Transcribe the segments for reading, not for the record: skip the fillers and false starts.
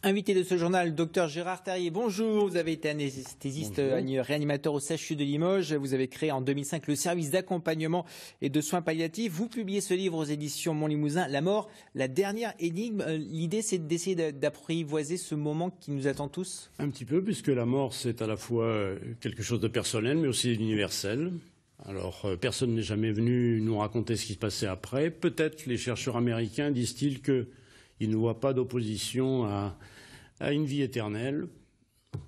Invité de ce journal, docteur Gérard Terrier. Bonjour, vous avez été anesthésiste, réanimateur au CHU de Limoges. Vous avez créé en 2005 le service d'accompagnement et de soins palliatifs. Vous publiez ce livre aux éditions Montlimousin, La mort, la dernière énigme. L'idée, c'est d'essayer d'apprivoiser ce moment qui nous attend tous. Un petit peu, puisque la mort, c'est à la fois quelque chose de personnel, mais aussi d'universel. Alors, personne n'est jamais venu nous raconter ce qui se passait après. Peut-être les chercheurs américains disent-ils qu'ils ne voient pas d'opposition à une vie éternelle,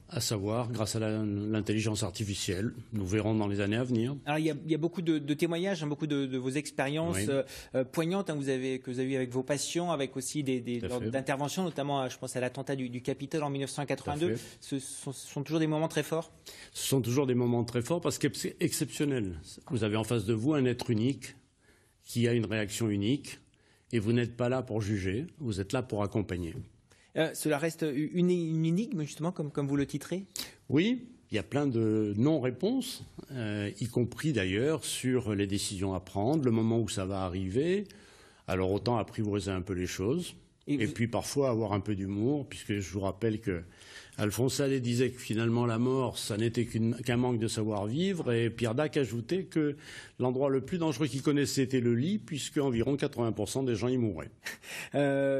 à savoir grâce à l'intelligence artificielle. Nous verrons dans les années à venir. Alors, il y a beaucoup de témoignages, beaucoup de vos expériences poignantes que vous avez eues avec vos patients, avec aussi lors d'interventions, notamment, je pense à l'attentat du Capitole en 1982. Ce sont toujours des moments très forts. Ce sont toujours des moments très forts parce que c'est exceptionnel. Vous avez en face de vous un être unique qui a une réaction unique et vous n'êtes pas là pour juger, vous êtes là pour accompagner. Cela reste une énigme, justement, comme vous le titrez? Oui, il y a plein de non-réponses, y compris d'ailleurs sur les décisions à prendre, le moment où ça va arriver. Alors autant apprivoiser un peu les choses. Et puis parfois avoir un peu d'humour, puisque je vous rappelle que Alphonse Allais disait que finalement la mort, ça n'était qu'un manque de savoir-vivre, et Pierre Dac ajoutait que l'endroit le plus dangereux qu'il connaissait était le lit, puisque environ 80% des gens y mourraient.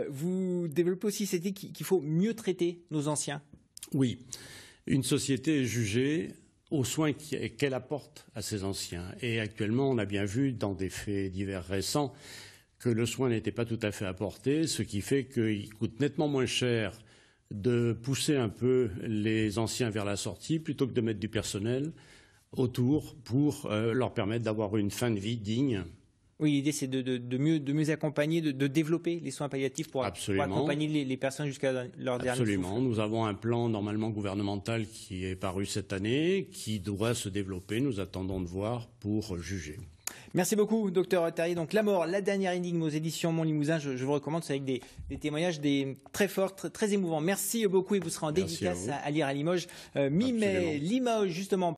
Vous développez aussi cette idée qu'il faut mieux traiter nos anciens. Oui, une société est jugée aux soins qu'elle apporte à ses anciens. Et actuellement, on a bien vu dans des faits divers récents que le soin n'était pas tout à fait apporté, ce qui fait qu'il coûte nettement moins cher de pousser un peu les anciens vers la sortie plutôt que de mettre du personnel autour pour leur permettre d'avoir une fin de vie digne. Oui, l'idée c'est de mieux accompagner, de développer les soins palliatifs pour accompagner les personnes jusqu'à leur dernier souffle. Absolument. Nous avons un plan normalement gouvernemental qui est paru cette année, qui doit se développer. Nous attendons de voir pour juger. Merci beaucoup, docteur Terrier. Donc, La mort, la dernière énigme aux éditions Montlimousin. Je vous recommande, c'est avec des témoignages très forts, très émouvants. Merci beaucoup et vous serez en dédicace à lire à Limoges. Mi-mai, Limoges, justement.